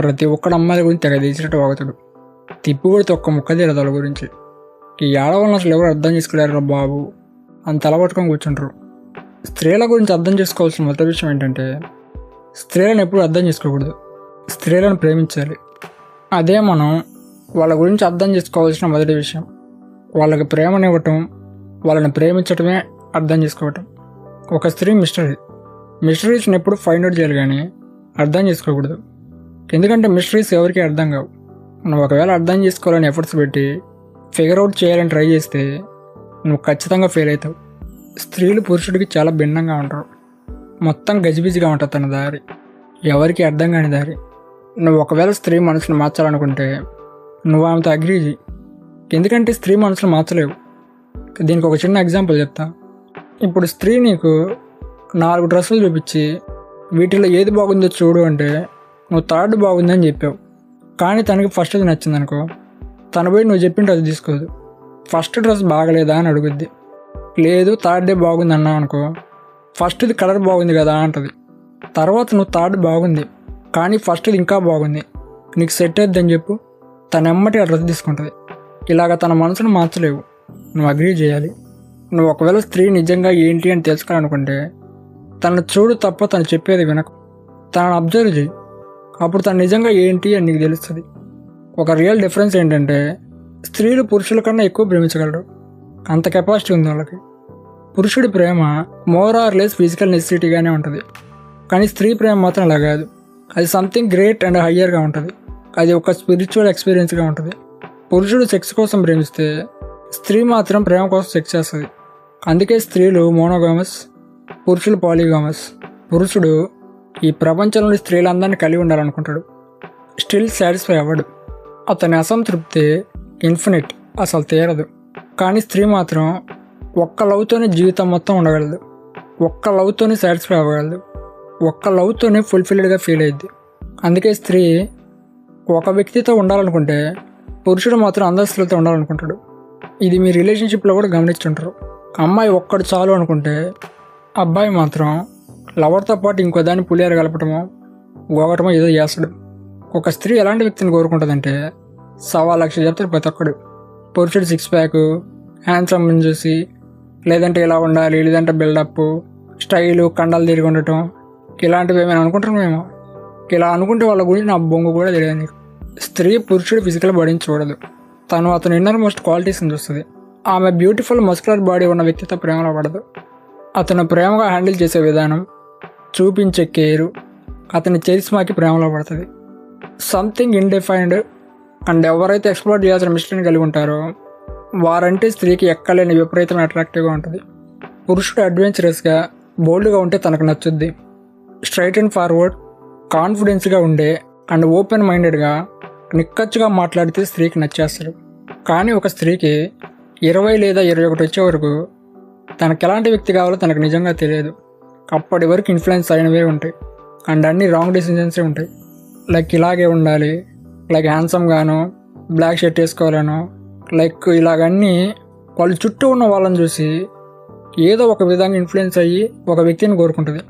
ప్రతి ఒక్కడు అమ్మాయిల గురించి తెగ తీసినట్టు వాగుతాడు. తిప్పి కొడితే ఒక్క ముక్క తీరదు వాళ్ళ గురించి. ఈ ఆడవాళ్ళని అసలు ఎవరు అర్థం చేసుకోలేరు బాబు అని తలపట్టుకొని కూర్చుంటారు. స్త్రీల గురించి అర్థం చేసుకోవాల్సిన మొదటి విషయం ఏంటంటే, స్త్రీలను ఎప్పుడు అర్థం చేసుకోకూడదు, స్త్రీలను ప్రేమించాలి. అదే మనం వాళ్ళ గురించి అర్థం చేసుకోవాల్సిన మొదటి విషయం. వాళ్ళకి ప్రేమనివ్వటం, వాళ్ళని ప్రేమించటమే అర్థం చేసుకోవటం. ఒక స్త్రీ మిస్టరీస్ని ఎప్పుడు ఫైండ్ అవుట్ చేయాలి కానీ అర్థం చేసుకోకూడదు. ఎందుకంటే మిస్టరీస్ ఎవరికి అర్థం కావు. నువ్వు ఒకవేళ అర్థం చేసుకోవాలని ఎఫర్ట్స్ పెట్టి ఫిగర్ అవుట్ చేయాలని ట్రై చేస్తే నువ్వు ఖచ్చితంగా ఫెయిల్ అవుతావు. స్త్రీలు పురుషుడికి చాలా భిన్నంగా ఉంటారు. మొత్తం గజిబిజిగా ఉంటుంది తన దారి, ఎవరికి అర్థం కాని దారి. నువ్వు ఒకవేళ స్త్రీ మనసును మార్చాలనుకుంటే నువ్వు ఆమెతో అగ్రీ చేయి. ఎందుకంటే స్త్రీ మనసును మార్చలేవు. దీనికి ఒక చిన్న ఎగ్జాంపుల్ చెప్తా. ఇప్పుడు స్త్రీ నీకు 4 డ్రెస్సులు చూపించి వీటిలో ఏది బాగుందో చూడు అంటే నువ్వు థర్డ్ బాగుందని చెప్పావు. కానీ తనకి ఫస్ట్ది నచ్చిందనుకో, తను పోయి నువ్వు చెప్పింటే అది తీసుకోదు. ఫస్ట్ డ్రెస్ బాగలేదా అని అడుగుద్ది. లేదు థర్డ్దే బాగుంది అన్నావు అనుకో, ఫస్ట్ది కలర్ బాగుంది కదా అంటది. తర్వాత నువ్వు థర్డ్ బాగుంది కానీ ఫస్ట్ది ఇంకా బాగుంది, నీకు సెట్ అవుద్దని చెప్పు, తన ఎమ్మటి ఆ డ్రెస్ తీసుకుంటుంది. ఇలాగ తన మనసును మార్చలేవు, నువ్వు అగ్రీ చేయాలి. నువ్వు ఒకవేళ స్త్రీ నిజంగా ఏంటి అని తెలుసుకోవాలనుకుంటే తను చూడు తప్ప తను చెప్పేది వినకు, తనను అబ్జర్వ్ చేయి. అప్పుడు తను నిజంగా ఏంటి అని నీకు తెలుస్తుంది. ఒక రియల్ డిఫరెన్స్ ఏంటంటే, స్త్రీలు పురుషుల కన్నా ఎక్కువ ప్రేమించగలరు, అంత కెపాసిటీ ఉంది వాళ్ళకి. పురుషుడి ప్రేమ మోర్ ఆర్ లెస్ ఫిజికల్ నెసెసిటీగానే ఉంటుంది, కానీ స్త్రీ ప్రేమ మాత్రం అలా కాదు. అది సంథింగ్ గ్రేట్ అండ్ హయ్యర్గా ఉంటుంది. అది ఒక స్పిరిచువల్ ఎక్స్పీరియన్స్గా ఉంటుంది. పురుషుడు సెక్స్ కోసం ప్రేమిస్తే స్త్రీ మాత్రం ప్రేమ కోసం సెక్స్ చేస్తుంది. అందుకే స్త్రీలు మోనోగామస్, పురుషులు పాలిగామస్. పురుషుడు ఈ ప్రపంచంలోని స్త్రీలందరినీ కలిగి ఉండాలనుకుంటాడు, స్టిల్ సాటిస్ఫై అవ్వడు. అతని అసంతృప్తి ఇన్ఫినిట్, అసలు తీరదు. కానీ స్త్రీ మాత్రం ఒక్క లవ్తోనే జీవితం మొత్తం ఉండగలదు, ఒక్క లవ్తోనే సాటిస్ఫై అవ్వగలదు, ఒక్క లవ్తోనే ఫుల్ఫిల్డ్గా ఫీల్ అయ్యిద్ది. అందుకే స్త్రీ ఒక వ్యక్తితో ఉండాలనుకుంటే పురుషుడు మాత్రం అందరి స్త్రీలతో ఉండాలనుకుంటాడు. ఇది మీ రిలేషన్షిప్లో కూడా గమనించుంటారు. అమ్మాయి ఒక్కడు చాలు అనుకుంటే అబ్బాయి మాత్రం లవర్తో పాటు ఇంకో దాన్ని పులియారు కలపటమో గోగటమో ఏదో చేస్తాడు. ఒక స్త్రీ ఎలాంటి వ్యక్తిని కోరుకుంటుందంటే, 1,00,000 చెప్తాడు ప్రతి ఒక్కడు. పురుషుడు 6 ప్యాక్, హ్యాండ్సమ్ చూసి, లేదంటే ఇలా ఉండాలి, లేదంటే బిల్డప్, స్టైలు, కండాలు తిరిగి ఉండటం, ఇలాంటివి ఏమైనా అనుకుంటాం మేము. ఇలా అనుకుంటే వాళ్ళ గురించి నా బొంగు కూడా తెలియదు నీకు. స్త్రీ పురుషుడు ఫిజికల్ బాడీని చూడదు, అతను ఇన్నర్ మోస్ట్ క్వాలిటీస్ని చూస్తుంది. ఆమె బ్యూటిఫుల్ మస్కులర్ బాడీ ఉన్న వ్యక్తితో ప్రేమలో పడదు. అతను ప్రేమగా హ్యాండిల్ చేసే విధానం, చూపించే కేరు అతని చరిస్మాకి ప్రేమలో పడుతుంది. సంథింగ్ ఇండిఫైన్డ్ అండ్ ఎవరైతే ఎక్స్ప్లోర్ చేయాల్సిన మిస్టరీని కలిగి ఉంటారో వారంటే స్త్రీకి ఎక్కలేని విపరీతమైన అట్రాక్టివ్గా ఉంటుంది. పురుషుడు అడ్వెంచరస్గా, బోల్డ్గా ఉంటే తనకు నచ్చుద్ది. స్ట్రైట్ అండ్ ఫార్వర్డ్, కాన్ఫిడెన్స్గా ఉండే అండ్ ఓపెన్ మైండెడ్గా, నిక్కచ్చుగా మాట్లాడితే స్త్రీకి నచ్చేస్తాడు. కానీ ఒక స్త్రీకి 20 లేదా 21 వచ్చే వరకు తనకు ఎలాంటి వ్యక్తి కావాలో తనకు నిజంగా తెలియదు. అప్పటి వరకు ఇన్ఫ్లుయెన్స్ అయినవే ఉంటాయి అండ్ అన్ని రాంగ్ డెసిషన్సే ఉంటాయి. లైక్ ఇలాగే ఉండాలి, లైక్ హ్యాండ్సమ్గాను, బ్లాక్ షర్ట్ వేసుకోవాలను, లైక్ ఇలాగన్నీ వాళ్ళు చుట్టూ ఉన్న వాళ్ళని చూసి ఏదో ఒక విధంగా ఇన్ఫ్లుయెన్స్ అయ్యి ఒక వ్యక్తిని కోరుకుంటుంది.